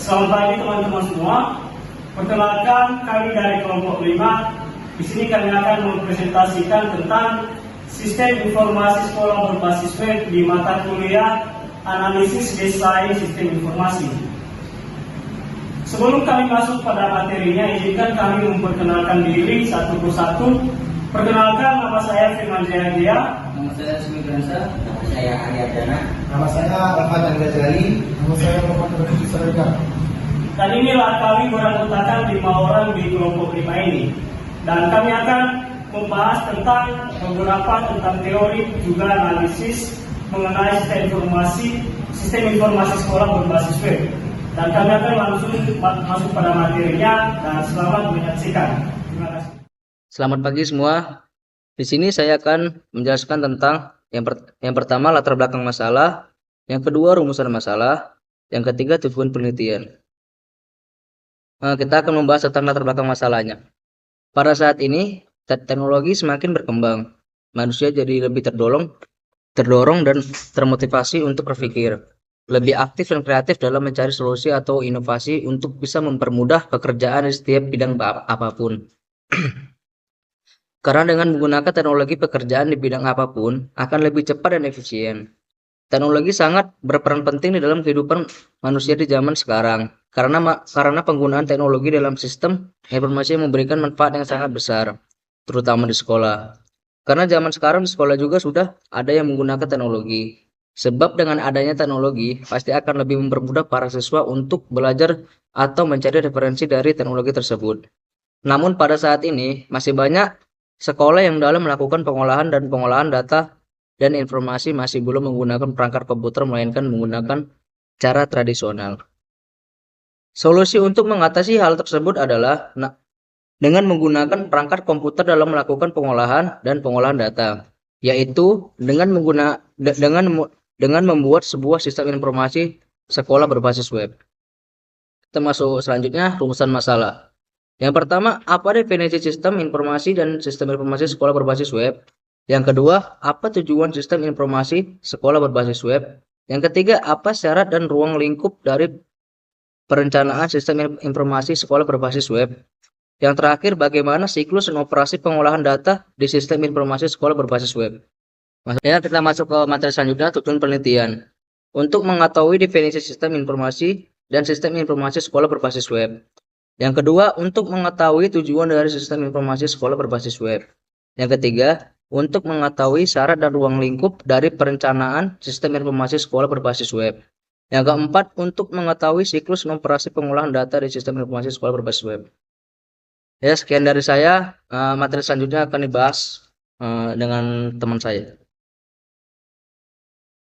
Selamat pagi teman-teman semua. Perkenalkan kami dari kelompok 5. Di sini kami akan mempresentasikan tentang sistem informasi sekolah berbasis web di mata kuliah analisis desain sistem informasi. Sebelum kami masuk pada materinya, izinkan kami memperkenalkan diri satu persatu. Perkenalkan, nama saya Firman Jaya. Nama saya Sumi Gransa. Nama saya Ariadana. Nama saya Ahmad Al-Ghazali. Nama saya Muhammad Raffi Sarega. Dan inilah kami beranggotakan 5 orang di kelompok 5 ini. Dan kami akan membahas tentang beberapa tentang teori juga analisis mengenai sistem informasi sekolah berbasis web. Dan kami akan langsung masuk pada materinya dan selamat menyaksikan. Terima kasih. Selamat pagi semua. Di sini saya akan menjelaskan tentang yang pertama latar belakang masalah, yang kedua rumusan masalah, yang ketiga tujuan penelitian. Kita akan membahas tentang latar belakang masalahnya. Pada saat ini teknologi semakin berkembang. Manusia jadi lebih terdorong dan termotivasi untuk berpikir, lebih aktif dan kreatif dalam mencari solusi atau inovasi untuk bisa mempermudah pekerjaan di setiap bidang apapun. Karena dengan menggunakan teknologi pekerjaan di bidang apapun akan lebih cepat dan efisien. Teknologi sangat berperan penting di dalam kehidupan manusia di zaman sekarang. Karena penggunaan teknologi dalam sistem informasi memberikan manfaat yang sangat besar, terutama di sekolah. Karena zaman sekarang di sekolah juga sudah ada yang menggunakan teknologi. Sebab dengan adanya teknologi pasti akan lebih mempermudah para siswa untuk belajar atau mencari referensi dari teknologi tersebut. Namun pada saat ini masih banyak sekolah yang dalam melakukan pengolahan data dan informasi masih belum menggunakan perangkat komputer melainkan menggunakan cara tradisional. Solusi untuk mengatasi hal tersebut adalah dengan menggunakan perangkat komputer dalam melakukan pengolahan data, yaitu dengan membuat sebuah sistem informasi sekolah berbasis web. Kita masuk selanjutnya, rumusan masalah. Yang pertama, apa definisi sistem informasi dan sistem informasi sekolah berbasis web? Yang kedua, apa tujuan sistem informasi sekolah berbasis web? Yang ketiga, apa syarat dan ruang lingkup dari perencanaan sistem informasi sekolah berbasis web? Yang terakhir, bagaimana siklus dan operasi pengolahan data di sistem informasi sekolah berbasis web? Ya, kita masuk ke materi selanjutnya, tujuan penelitian. Untuk mengetahui definisi sistem informasi dan sistem informasi sekolah berbasis web. Yang kedua, untuk mengetahui tujuan dari sistem informasi sekolah berbasis web. Yang ketiga, untuk mengetahui syarat dan ruang lingkup dari perencanaan sistem informasi sekolah berbasis web. Yang keempat, untuk mengetahui siklus dan operasi pengolahan data di sistem informasi sekolah berbasis web. Ya, sekian dari saya. Materi selanjutnya akan dibahas dengan teman saya.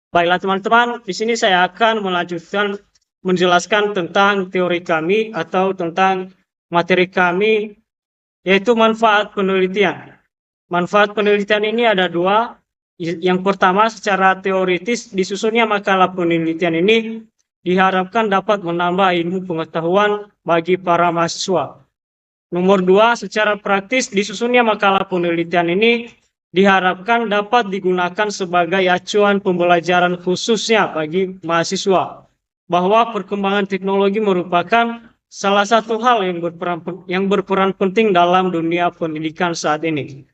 Baiklah teman-teman, di sini saya akan melanjutkan menjelaskan tentang teori kami atau tentang materi kami, yaitu manfaat penelitian. Manfaat penelitian ini ada 2. Yang pertama, secara teoritis disusunnya makalah penelitian ini diharapkan dapat menambah ilmu pengetahuan bagi para mahasiswa. Nomor 2, secara praktis disusunnya makalah penelitian ini diharapkan dapat digunakan sebagai acuan pembelajaran khususnya bagi mahasiswa, bahwa perkembangan teknologi merupakan salah satu hal yang berperan penting dalam dunia pendidikan saat ini.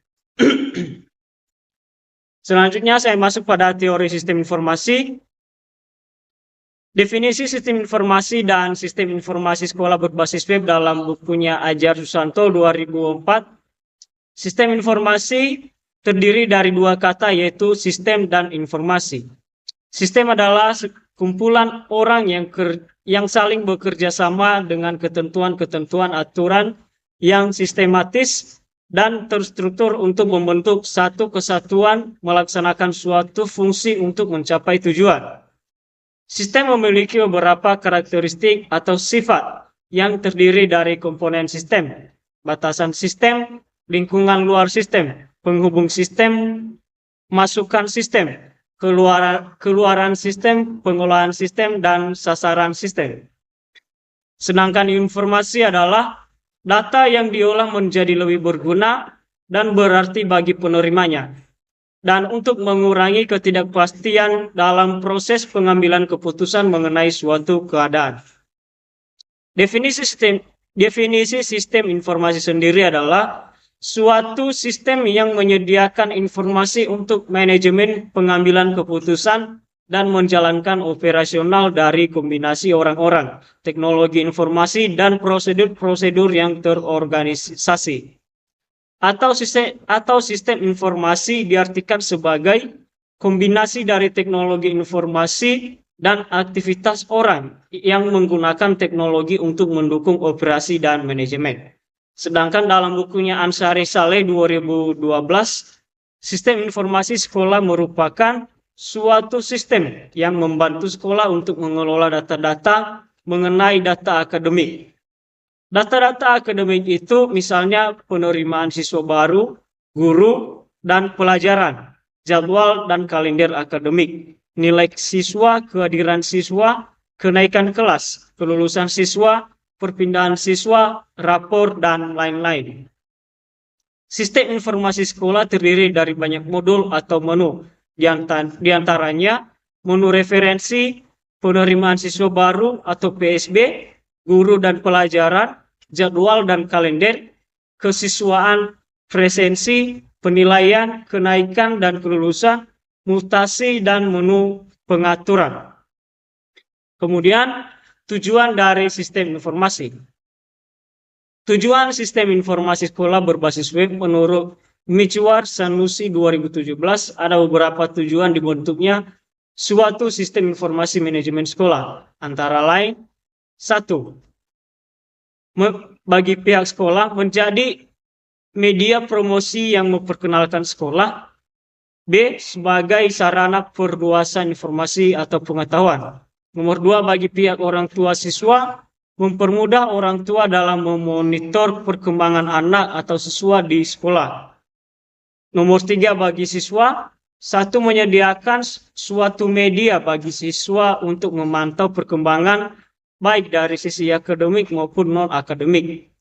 Selanjutnya saya masuk pada teori sistem informasi. Definisi sistem informasi dan sistem informasi sekolah berbasis web dalam bukunya Ajar Susanto 2004. Sistem informasi terdiri dari 2 kata, yaitu sistem dan informasi. Sistem adalah kumpulan orang yang saling bekerja sama dengan ketentuan-ketentuan aturan yang sistematis dan terstruktur untuk membentuk satu kesatuan melaksanakan suatu fungsi untuk mencapai tujuan. Sistem memiliki beberapa karakteristik atau sifat yang terdiri dari komponen sistem, batasan sistem, lingkungan luar sistem, penghubung sistem, masukan sistem, keluaran sistem, pengolahan sistem, dan sasaran sistem. Sedangkan informasi adalah data yang diolah menjadi lebih berguna dan berarti bagi penerimanya, dan untuk mengurangi ketidakpastian dalam proses pengambilan keputusan mengenai suatu keadaan. Definisi sistem informasi sendiri adalah suatu sistem yang menyediakan informasi untuk manajemen pengambilan keputusan dan menjalankan operasional dari kombinasi orang-orang, teknologi informasi, dan prosedur-prosedur yang terorganisasi. Atau sistem informasi diartikan sebagai kombinasi dari teknologi informasi dan aktivitas orang yang menggunakan teknologi untuk mendukung operasi dan manajemen. Sedangkan dalam bukunya Ansari Saleh 2012, sistem informasi sekolah merupakan suatu sistem yang membantu sekolah untuk mengelola data-data mengenai data akademik. Data-data akademik itu misalnya penerimaan siswa baru, guru, dan pelajaran, jadwal dan kalender akademik, nilai siswa, kehadiran siswa, kenaikan kelas, kelulusan siswa, perpindahan siswa, rapor, dan lain-lain. Sistem informasi sekolah terdiri dari banyak modul atau menu, di antaranya menu referensi, penerimaan siswa baru atau PSB, guru dan pelajaran, jadwal dan kalender, kesiswaan, presensi, penilaian, kenaikan dan kelulusan, mutasi, dan menu pengaturan. Kemudian, tujuan dari sistem informasi. Tujuan sistem informasi sekolah berbasis web menurut Michwar Sanusi 2017 ada beberapa tujuan dibentuknya suatu sistem informasi manajemen sekolah. Antara lain, 1. Bagi pihak sekolah menjadi media promosi yang memperkenalkan sekolah. B. Sebagai sarana perluasan informasi atau pengetahuan. Nomor 2, bagi pihak orang tua siswa, mempermudah orang tua dalam memonitor perkembangan anak atau siswa di sekolah. Nomor 3, bagi siswa, 1. Menyediakan suatu media bagi siswa untuk memantau perkembangan baik dari sisi akademik maupun non-akademik.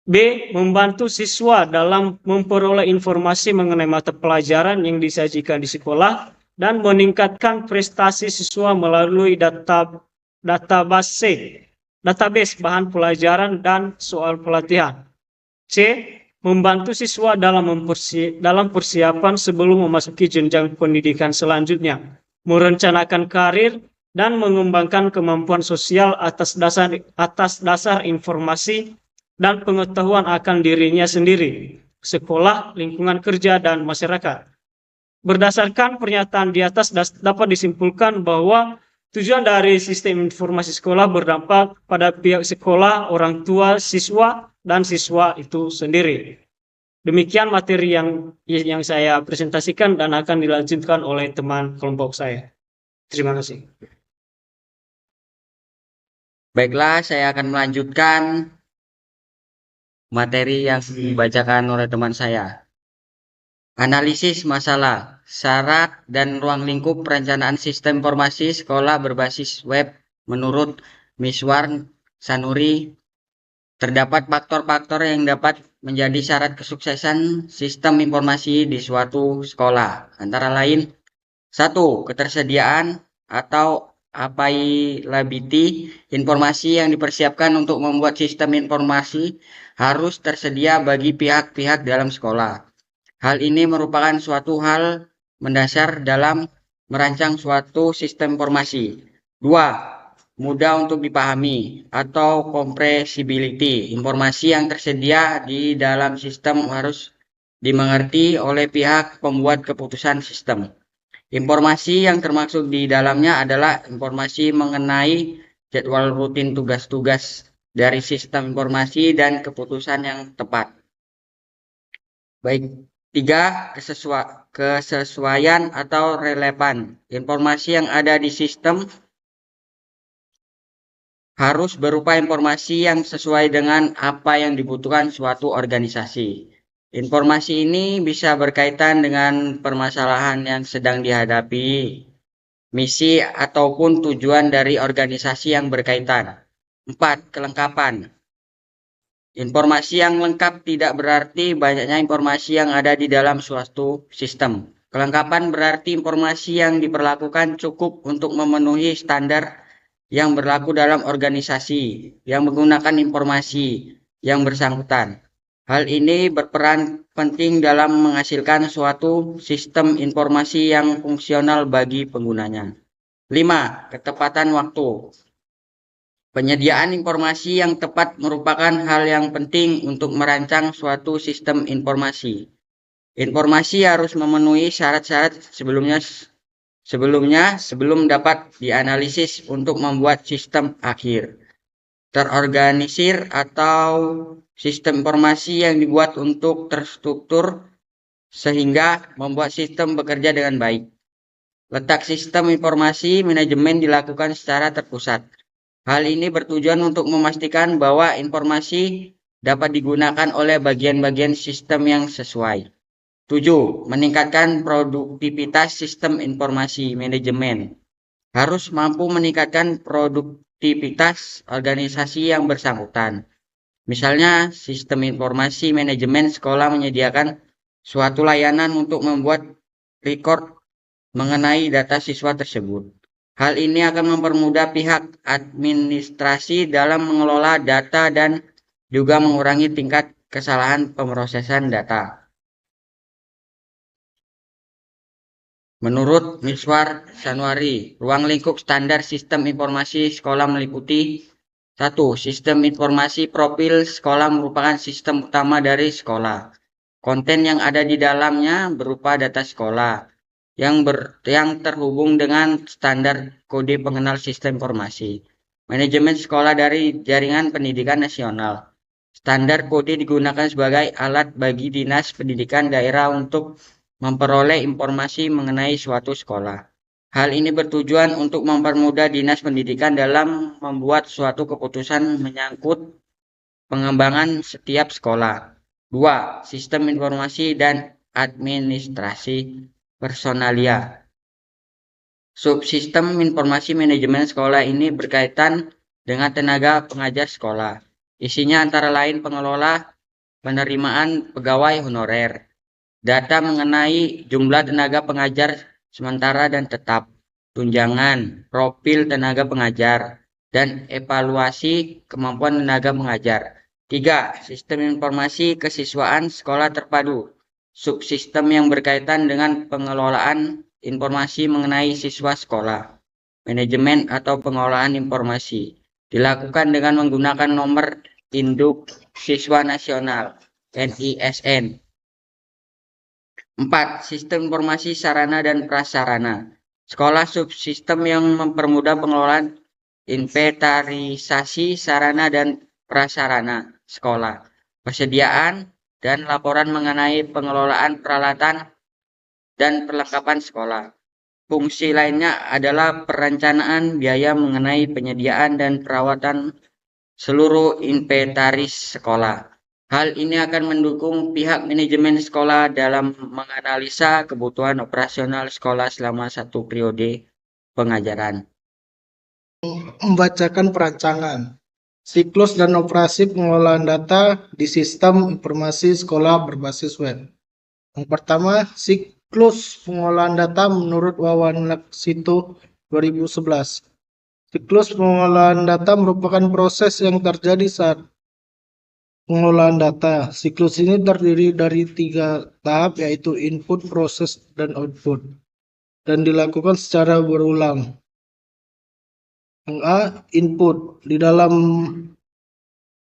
B. Membantu siswa dalam memperoleh informasi mengenai mata pelajaran yang disajikan di sekolah dan meningkatkan prestasi siswa melalui database bahan pelajaran dan soal pelatihan. C. Membantu siswa dalam persiapan sebelum memasuki jenjang pendidikan selanjutnya, merencanakan karir, dan mengembangkan kemampuan sosial atas dasar informasi dan pengetahuan akan dirinya sendiri, sekolah, lingkungan kerja, dan masyarakat. Berdasarkan pernyataan di atas dapat disimpulkan bahwa tujuan dari sistem informasi sekolah berdampak pada pihak sekolah, orang tua, siswa, dan siswa itu sendiri. Demikian materi yang saya presentasikan dan akan dilanjutkan oleh teman kelompok saya. Terima kasih. Baiklah, saya akan melanjutkan materi yang dibacakan oleh teman saya. Analisis masalah, syarat, dan ruang lingkup perencanaan sistem informasi sekolah berbasis web menurut Michwar Sanuri. Terdapat faktor-faktor yang dapat menjadi syarat kesuksesan sistem informasi di suatu sekolah. Antara lain, 1. Ketersediaan atau availability informasi yang dipersiapkan untuk membuat sistem informasi harus tersedia bagi pihak-pihak dalam sekolah. Hal ini merupakan suatu hal mendasar dalam merancang suatu sistem informasi. 2. Mudah untuk dipahami atau comprehensibility. Informasi yang tersedia di dalam sistem harus dimengerti oleh pihak pembuat keputusan sistem. Informasi yang termaksud di dalamnya adalah informasi mengenai jadwal rutin tugas-tugas dari sistem informasi dan keputusan yang tepat. Baik. 3. Kesesuaian atau relevan. Informasi yang ada di sistem harus berupa informasi yang sesuai dengan apa yang dibutuhkan suatu organisasi. Informasi ini bisa berkaitan dengan permasalahan yang sedang dihadapi, misi ataupun tujuan dari organisasi yang berkaitan. 4. Kelengkapan. Informasi yang lengkap tidak berarti banyaknya informasi yang ada di dalam suatu sistem. Kelengkapan berarti informasi yang diperlakukan cukup untuk memenuhi standar yang berlaku dalam organisasi yang menggunakan informasi yang bersangkutan. Hal ini berperan penting dalam menghasilkan suatu sistem informasi yang fungsional bagi penggunanya. 5. Ketepatan waktu. Penyediaan informasi yang tepat merupakan hal yang penting untuk merancang suatu sistem informasi. Informasi harus memenuhi syarat-syarat sebelum dapat dianalisis untuk membuat sistem akhir. Terorganisir atau sistem informasi yang dibuat untuk terstruktur sehingga membuat sistem bekerja dengan baik. Letak sistem informasi manajemen dilakukan secara terpusat. Hal ini bertujuan untuk memastikan bahwa informasi dapat digunakan oleh bagian-bagian sistem yang sesuai. 7. Meningkatkan produktivitas sistem informasi manajemen. Harus mampu meningkatkan produktivitas organisasi yang bersangkutan. Misalnya, sistem informasi manajemen sekolah menyediakan suatu layanan untuk membuat record mengenai data siswa tersebut. Hal ini akan mempermudah pihak administrasi dalam mengelola data dan juga mengurangi tingkat kesalahan pemrosesan data. Menurut Miswar Sanwari, ruang lingkup standar sistem informasi sekolah meliputi 1. Sistem informasi profil sekolah merupakan sistem utama dari sekolah. Konten yang ada di dalamnya berupa data sekolah yang terhubung dengan standar kode pengenal sistem informasi. Manajemen sekolah dari jaringan pendidikan nasional. Standar kode digunakan sebagai alat bagi dinas pendidikan daerah untuk memperoleh informasi mengenai suatu sekolah. Hal ini bertujuan untuk mempermudah dinas pendidikan dalam membuat suatu keputusan menyangkut pengembangan setiap sekolah. 2. Sistem informasi dan administrasi personalia. Subsistem informasi manajemen sekolah ini berkaitan dengan tenaga pengajar sekolah. Isinya antara lain pengelola penerimaan pegawai honorer, data mengenai jumlah tenaga pengajar sementara dan tetap, tunjangan, profil tenaga pengajar, dan evaluasi kemampuan tenaga pengajar. 3. Sistem informasi kesiswaan sekolah terpadu. Subsistem yang berkaitan dengan pengelolaan informasi mengenai siswa sekolah. Manajemen atau pengelolaan informasi dilakukan dengan menggunakan nomor induk siswa nasional (NISN). 4. Sistem informasi sarana dan prasarana. Sekolah subsistem yang mempermudah pengelolaan inventarisasi sarana dan prasarana sekolah, persediaan dan laporan mengenai pengelolaan peralatan dan perlengkapan sekolah. Fungsi lainnya adalah perencanaan biaya mengenai penyediaan dan perawatan seluruh inventaris sekolah. Hal ini akan mendukung pihak manajemen sekolah dalam menganalisa kebutuhan operasional sekolah selama satu periode pengajaran. Membacakan perancangan, siklus dan operasi pengelolaan data di sistem informasi sekolah berbasis web. Yang pertama, siklus pengolahan data menurut Wawan Laksito 2011. Siklus pengolahan data merupakan proses yang terjadi saat pengelolaan data. Siklus ini terdiri dari 3 tahap, yaitu input, proses, dan output, dan dilakukan secara berulang. Yang A, input. Di dalam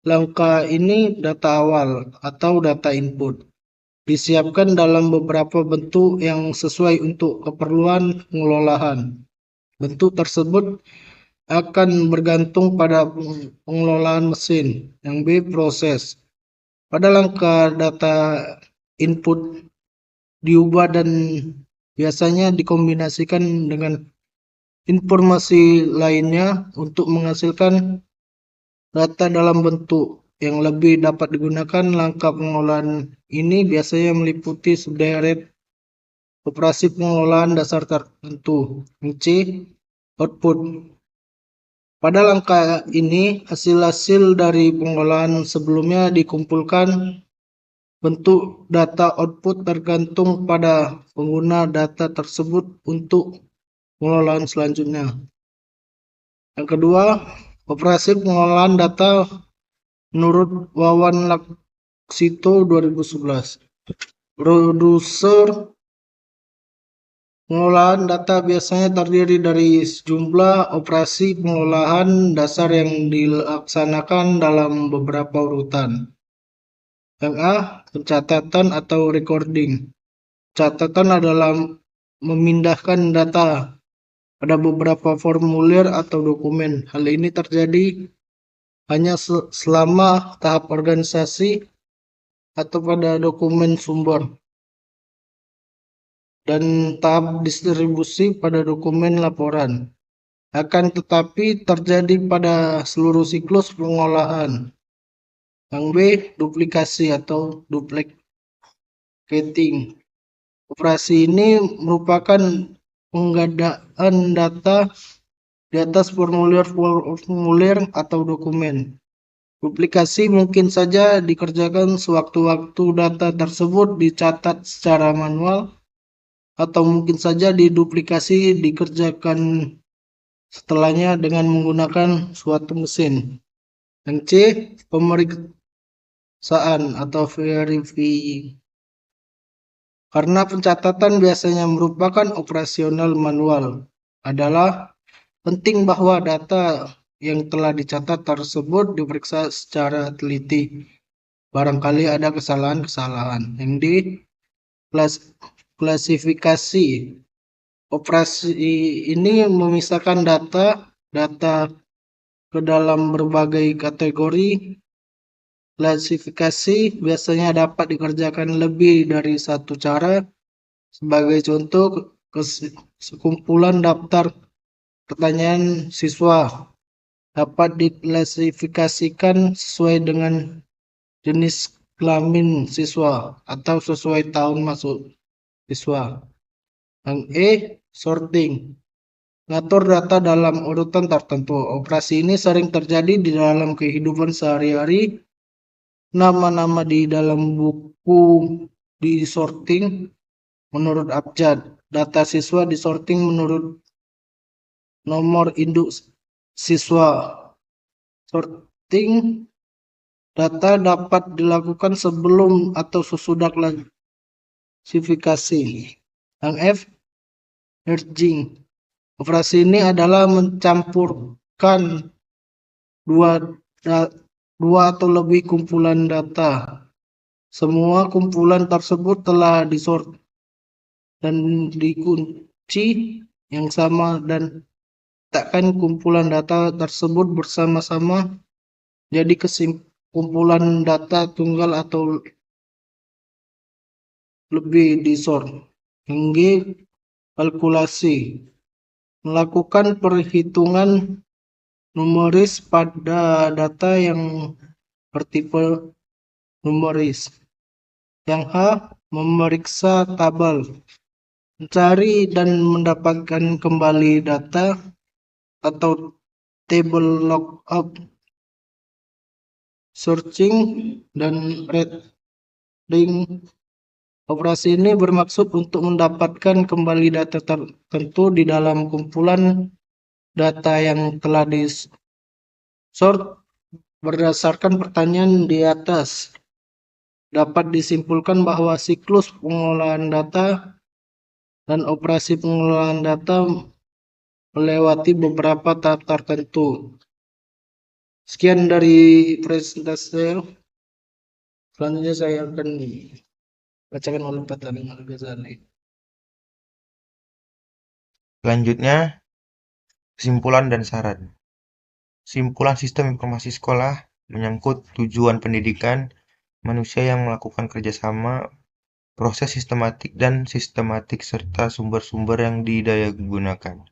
langkah ini data awal atau data input disiapkan dalam beberapa bentuk yang sesuai untuk keperluan pengelolaan. Bentuk tersebut akan bergantung pada pengelolaan mesin. Yang B, proses. Pada langkah data input diubah dan biasanya dikombinasikan dengan informasi lainnya untuk menghasilkan data dalam bentuk yang lebih dapat digunakan. Langkah pengolahan ini biasanya meliputi sederet operasi pengelolaan dasar tertentu. C, output. Pada langkah ini, hasil-hasil dari pengolahan sebelumnya dikumpulkan. Bentuk data output tergantung pada pengguna data tersebut untuk pengelolaan selanjutnya. Yang kedua, operasi pengolahan data menurut Wawan Laksito 2011. Produser pengolahan data biasanya terdiri dari sejumlah operasi pengolahan dasar yang dilaksanakan dalam beberapa urutan. Yang A, pencatatan atau recording. Catatan adalah memindahkan data pada beberapa formulir atau dokumen. Hal ini terjadi hanya selama tahap organisasi atau pada dokumen sumber, dan tahap distribusi pada dokumen laporan. Akan tetapi terjadi pada seluruh siklus pengolahan. Yang B, duplikasi atau duplicating. Operasi ini merupakan penggadaan data di atas formulir atau dokumen. Duplikasi mungkin saja dikerjakan sewaktu-waktu data tersebut dicatat secara manual, atau mungkin saja diduplikasi dikerjakan setelahnya dengan menggunakan suatu mesin. Yang C, pemeriksaan atau verifying. Karena pencatatan biasanya merupakan operasional manual, adalah penting bahwa data yang telah dicatat tersebut diperiksa secara teliti. Barangkali ada kesalahan-kesalahan. Yang D, klasifikasi. Operasi ini memisahkan data ke dalam berbagai kategori. Klasifikasi biasanya dapat dikerjakan lebih dari satu cara. Sebagai contoh, sekumpulan daftar pertanyaan siswa dapat diklasifikasikan sesuai dengan jenis kelamin siswa atau sesuai tahun masuk siswa. Yang E, sorting. Ngatur data dalam urutan tertentu. Operasi ini sering terjadi di dalam kehidupan sehari-hari. Nama-nama di dalam buku disorting menurut abjad. Data siswa disorting menurut nomor induk siswa. Sorting data dapat dilakukan sebelum atau sesudah klasifikasi. Yang F, merging. Operasi ini adalah mencampurkan dua atau lebih kumpulan data. Semua kumpulan tersebut telah disort dan dikunci yang sama dan letakkan kumpulan data tersebut bersama-sama jadi kumpulan data tunggal atau lebih disort. Yang G, kalkulasi. Melakukan perhitungan numeris pada data yang bertipe numeris. Yang H, memeriksa tabel. Mencari dan mendapatkan kembali data atau table lookup. Searching dan reading. Operasi ini bermaksud untuk mendapatkan kembali data tertentu di dalam kumpulan data yang telah disort berdasarkan pertanyaan di atas. Dapat disimpulkan bahwa siklus pengolahan data dan operasi pengolahan data melewati beberapa tahap tertentu. Sekian dari presentasi saya. Selanjutnya saya akan bacakan oleh Pak Talim Al-Ghazali. Selanjutnya, kesimpulan dan saran. Kesimpulan sistem informasi sekolah menyangkut tujuan pendidikan, manusia yang melakukan kerjasama, proses sistematik serta sumber-sumber yang didayagunakan.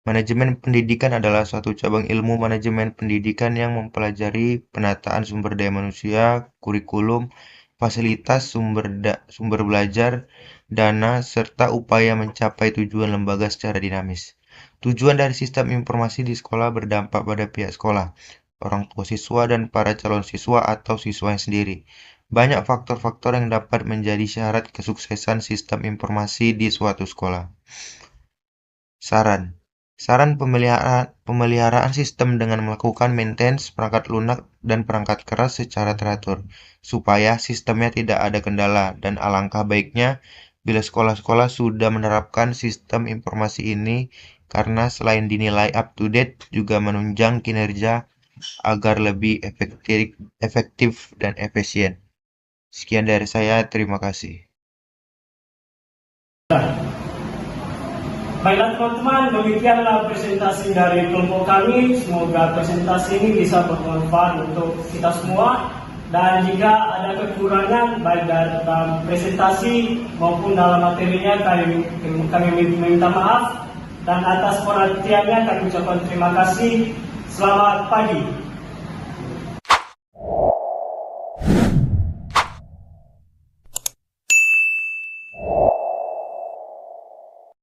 Manajemen pendidikan adalah suatu cabang ilmu manajemen pendidikan yang mempelajari penataan sumber daya manusia, kurikulum, fasilitas sumber belajar, dana, serta upaya mencapai tujuan lembaga secara dinamis. Tujuan dari sistem informasi di sekolah berdampak pada pihak sekolah, orang tua siswa, dan para calon siswa atau siswanya sendiri. Banyak faktor-faktor yang dapat menjadi syarat kesuksesan sistem informasi di suatu sekolah. Saran. Saran pemeliharaan sistem dengan melakukan maintenance perangkat lunak dan perangkat keras secara teratur, supaya sistemnya tidak ada kendala, dan alangkah baiknya bila sekolah-sekolah sudah menerapkan sistem informasi ini, karena selain dinilai up to date, juga menunjang kinerja agar lebih efektif dan efisien. Sekian dari saya, terima kasih. Baiklah teman-teman, demikianlah presentasi dari kelompok kami. Semoga presentasi ini bisa bermanfaat untuk kita semua. Dan jika ada kekurangan baik dalam presentasi maupun dalam materinya, kami minta maaf. Dan atas perhatiannya kami ucapkan terima kasih. Selamat pagi.